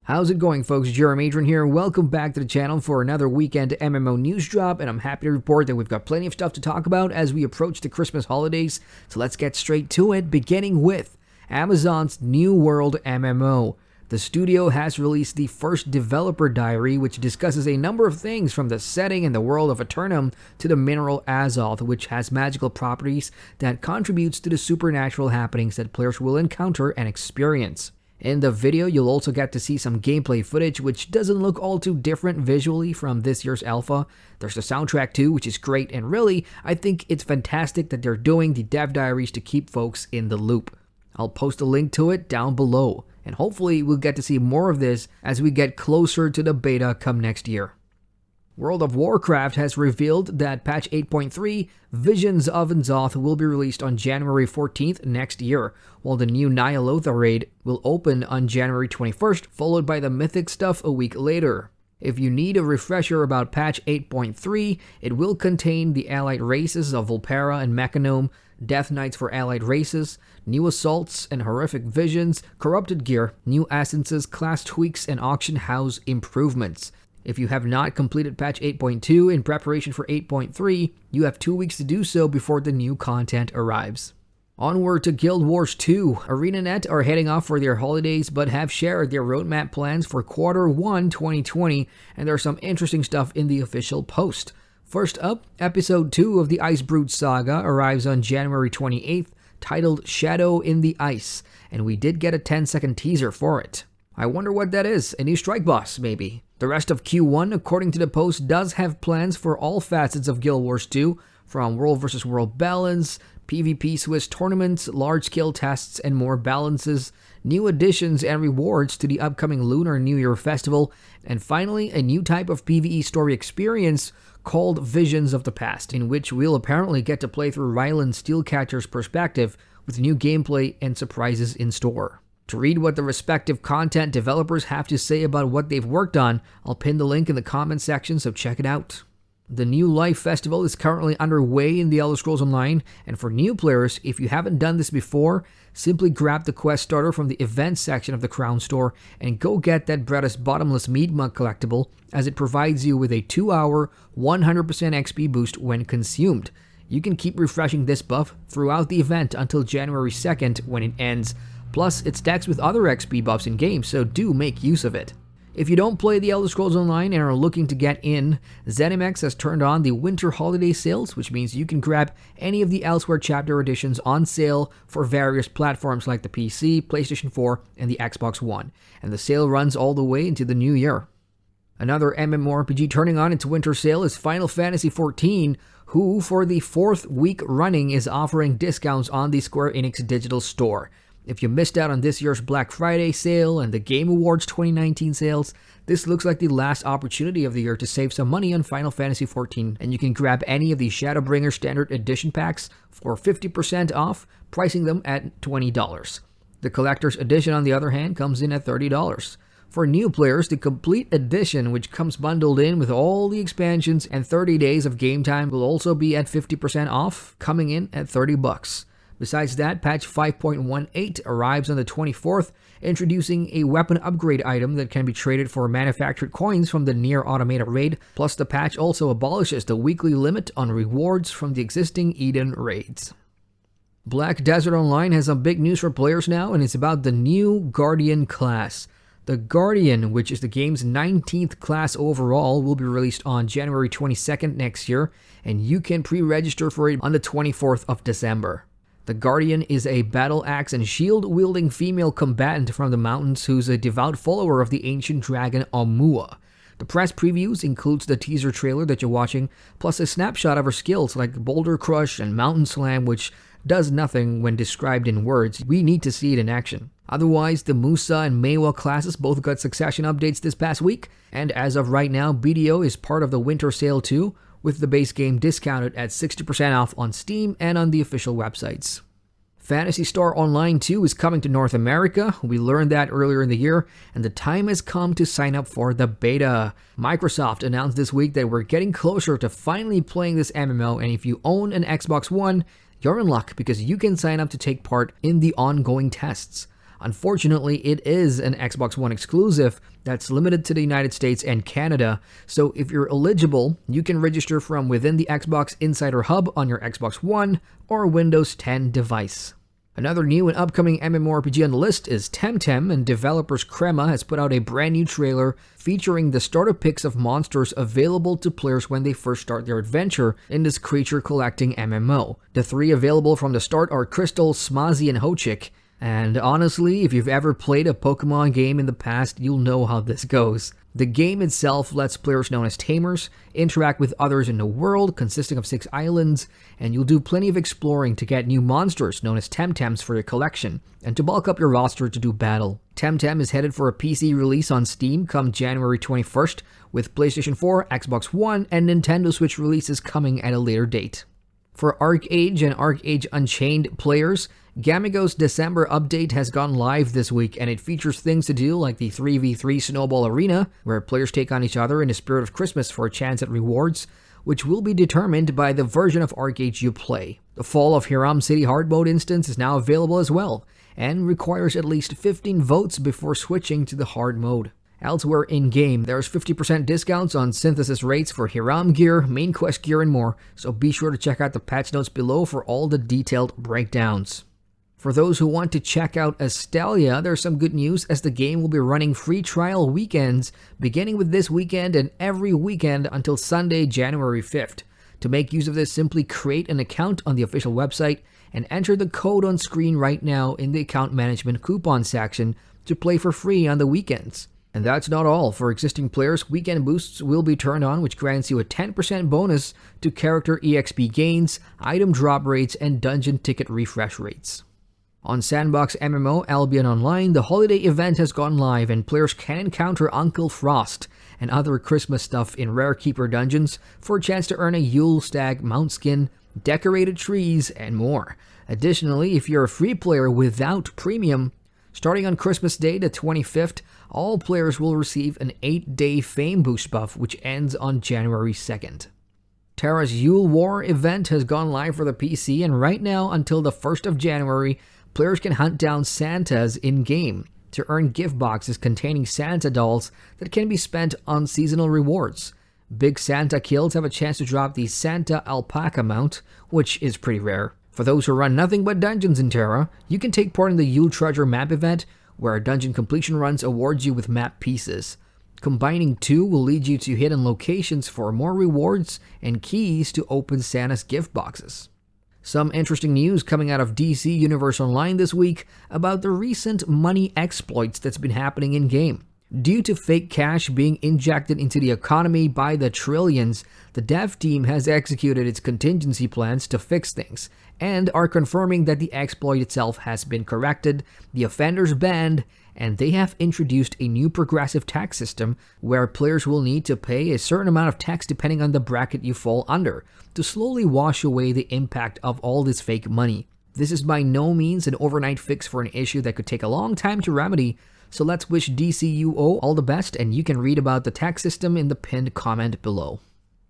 How's it going, folks? Adrian here. Welcome back to the channel for another weekend MMO news drop, and I'm happy to report that we've got plenty of stuff to talk about as we approach the Christmas holidays. So let's get straight to it, beginning with Amazon's New World MMO. The studio has released the first developer diary, which discusses a number of things from the setting and the world of Eternum to the mineral Azoth, which has magical properties that contributes to the supernatural happenings that players will encounter and experience. In the video, you'll also get to see some gameplay footage, which doesn't look all too different visually from this year's alpha. There's the soundtrack too, which is great, and really, I think it's fantastic that they're doing the dev diaries to keep folks in the loop. I'll post a link to it down below, and hopefully we'll get to see more of this as we get closer to the beta come next year. World of Warcraft has revealed that patch 8.3 Visions of N'Zoth will be released on January 14th next year, while the new Ny'alotha raid will open on January 21st, followed by the Mythic stuff a week later. If you need a refresher about patch 8.3, it will contain the allied races of Vulpera and Mechanome, Death Knights for allied races, new assaults and horrific visions, corrupted gear, new essences, class tweaks, and auction house improvements. If you have not completed patch 8.2 in preparation for 8.3, you have 2 weeks to do so before the new content arrives. Onward to Guild Wars 2. ArenaNet are heading off for their holidays but have shared their roadmap plans for Q1 2020, and there's some interesting stuff in the official post. First up, Episode 2 of the Icebrood Saga arrives on January 28th, titled Shadow in the Ice, and we did get a 10-second teaser for it. I wonder what that is, a new strike boss, maybe. The rest of Q1, according to the post, does have plans for all facets of Guild Wars 2, from world versus world balance, PvP Swiss tournaments, large-scale tests, and more balances, new additions and rewards to the upcoming Lunar New Year festival, and finally, a new type of PvE story experience called Visions of the Past, in which we'll apparently get to play through Ryland Steelcatcher's perspective with new gameplay and surprises in store. To read what the respective content developers have to say about what they've worked on, I'll pin the link in the comment section, so check it out. The New Life Festival is currently underway in the Elder Scrolls Online, and for new players, if you haven't done this before, simply grab the quest starter from the events section of the Crown Store and go get that Bretta's Bottomless Mead Mug collectible, as it provides you with a 2-hour, 100% XP boost when consumed. You can keep refreshing this buff throughout the event until January 2nd when it ends. Plus, it stacks with other XP buffs in game, so do make use of it. If you don't play the Elder Scrolls Online and are looking to get in, ZeniMax has turned on the Winter Holiday Sales, which means you can grab any of the Elsewhere Chapter editions on sale for various platforms like the PC, PlayStation 4, and the Xbox One, and the sale runs all the way into the new year. Another MMORPG turning on its winter sale is Final Fantasy XIV, who, for the 4th week running, is offering discounts on the Square Enix digital store. If you missed out on this year's Black Friday sale and the Game Awards 2019 sales, this looks like the last opportunity of the year to save some money on Final Fantasy XIV, and you can grab any of the Shadowbringer Standard Edition packs for 50% off, pricing them at $20. The Collector's Edition, on the other hand, comes in at $30. For new players, the Complete Edition, which comes bundled in with all the expansions and 30 days of game time, will also be at 50% off, coming in at $30. Besides that, patch 5.18 arrives on the 24th, introducing a weapon upgrade item that can be traded for manufactured coins from the Nier Automata raid, plus the patch also abolishes the weekly limit on rewards from the existing Eden raids. Black Desert Online has some big news for players now, and it's about the new Guardian class. The Guardian, which is the game's 19th class overall, will be released on January 22nd next year, and you can pre-register for it on the 24th of December. The Guardian is a battle axe and shield-wielding female combatant from the mountains who's a devout follower of the ancient dragon Omua. The press previews includes the teaser trailer that you're watching, plus a snapshot of her skills like Boulder Crush and Mountain Slam, which does nothing when described in words. We need to see it in action. Otherwise, the Musa and Meiwa classes both got succession updates this past week, and as of right now, BDO is part of the winter sale too, with the base game discounted at 60% off on Steam and on the official websites. Phantasy Star Online 2 is coming to North America. We learned that earlier in the year, and the time has come to sign up for the beta. Microsoft announced this week that we're getting closer to finally playing this MMO, and if you own an Xbox One, you're in luck because you can sign up to take part in the ongoing tests. Unfortunately, it is an Xbox One exclusive that's limited to the United States and Canada, so if you're eligible, you can register from within the Xbox Insider Hub on your Xbox One or Windows 10 device. Another new and upcoming MMORPG on the list is Temtem, and developers Crema has put out a brand new trailer featuring the starter picks of monsters available to players when they first start their adventure in this creature collecting MMO. The 3 available from the start are Crystal, Smazi, and Hochik, and honestly, if you've ever played a Pokemon game in the past, you'll know how this goes. The game itself lets players known as Tamers interact with others in the world, consisting of 6 islands, and you'll do plenty of exploring to get new monsters known as Temtems for your collection, and to bulk up your roster to do battle. Temtem is headed for a PC release on Steam come January 21st, with PlayStation 4, Xbox One, and Nintendo Switch releases coming at a later date. For ArcheAge and ArcheAge Unchained players, Gamigo's December update has gone live this week, and it features things to do like the 3v3 Snowball Arena, where players take on each other in the spirit of Christmas for a chance at rewards, which will be determined by the version of ArcheAge you play. The Fall of Hiram City hard mode instance is now available as well, and requires at least 15 votes before switching to the hard mode. Elsewhere in-game, there's 50% discounts on synthesis rates for Hiram gear, main quest gear, and more, so be sure to check out the patch notes below for all the detailed breakdowns. For those who want to check out ASTELLIA, there's some good news as the game will be running free trial weekends, beginning with this weekend and every weekend until Sunday, January 5th. To make use of this, simply create an account on the official website and enter the code on screen right now in the account management coupon section to play for free on the weekends. And that's not all. For existing players, weekend boosts will be turned on, which grants you a 10% bonus to character EXP gains, item drop rates, and dungeon ticket refresh rates. On Sandbox MMO Albion Online, the holiday event has gone live and players can encounter Uncle Frost and other Christmas stuff in Rare Keeper dungeons for a chance to earn a Yule Stag mount skin, decorated trees, and more. Additionally, if you're a free player without premium, starting on Christmas Day the 25th, all players will receive an 8-day fame boost buff which ends on January 2nd. TERA's Yule War event has gone live for the PC, and right now until the 1st of January, players can hunt down Santas in-game to earn gift boxes containing Santa dolls that can be spent on seasonal rewards. Big Santa kills have a chance to drop the Santa Alpaca mount, which is pretty rare. For those who run nothing but dungeons in TERA, you can take part in the Yule Treasure map event, where dungeon completion runs awards you with map pieces. Combining 2 will lead you to hidden locations for more rewards and keys to open Santa's gift boxes. Some interesting news coming out of DC Universe Online this week about the recent money exploits that's been happening in-game. Due to fake cash being injected into the economy by the trillions, the dev team has executed its contingency plans to fix things, and are confirming that the exploit itself has been corrected, the offenders banned, and they have introduced a new progressive tax system where players will need to pay a certain amount of tax depending on the bracket you fall under, to slowly wash away the impact of all this fake money. This is by no means an overnight fix for an issue that could take a long time to remedy, so let's wish DCUO all the best, and you can read about the tax system in the pinned comment below.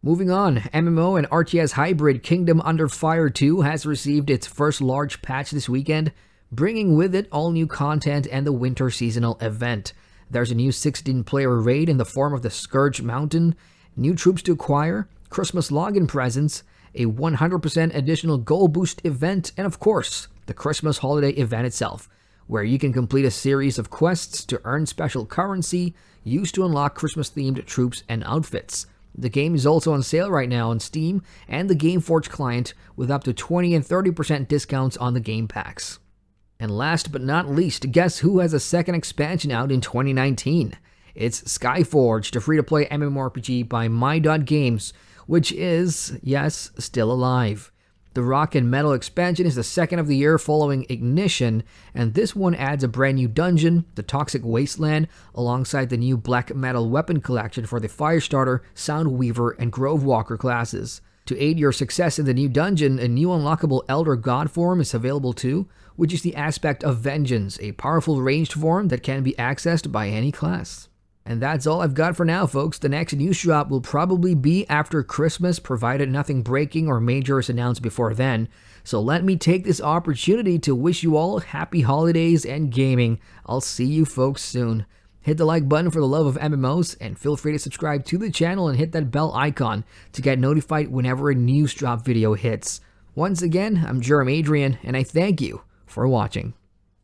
Moving on, MMO and RTS hybrid Kingdom Under Fire 2 has received its first large patch this weekend, bringing with it all new content and the winter seasonal event. There's a new 16-player raid in the form of the Scourge Mountain, new troops to acquire, Christmas login presents, a 100% additional goal boost event, and of course, the Christmas holiday event itself, where you can complete a series of quests to earn special currency used to unlock Christmas-themed troops and outfits. The game is also on sale right now on Steam and the GameForge client, with up to 20 and 30% discounts on the game packs. And last but not least, guess who has a second expansion out in 2019? It's SKYFORGE, the free-to-play MMORPG by My.Games, which is, yes, still alive. The Rock and Metal expansion is the second of the year following Ignition, and this one adds a brand new dungeon, the Toxic Wasteland, alongside the new Black Metal weapon collection for the Firestarter, Soundweaver, and Grovewalker classes. To aid your success in the new dungeon, a new unlockable Elder God form is available too, which is the aspect of Vengeance, a powerful ranged form that can be accessed by any class. And that's all I've got for now, folks. The next news drop will probably be after Christmas, provided nothing breaking or major is announced before then. So let me take this opportunity to wish you all happy holidays and gaming. I'll see you folks soon. Hit the like button for the love of MMOs, and feel free to subscribe to the channel and hit that bell icon to get notified whenever a news drop video hits. Once again, I'm Adrian, and I thank you for watching.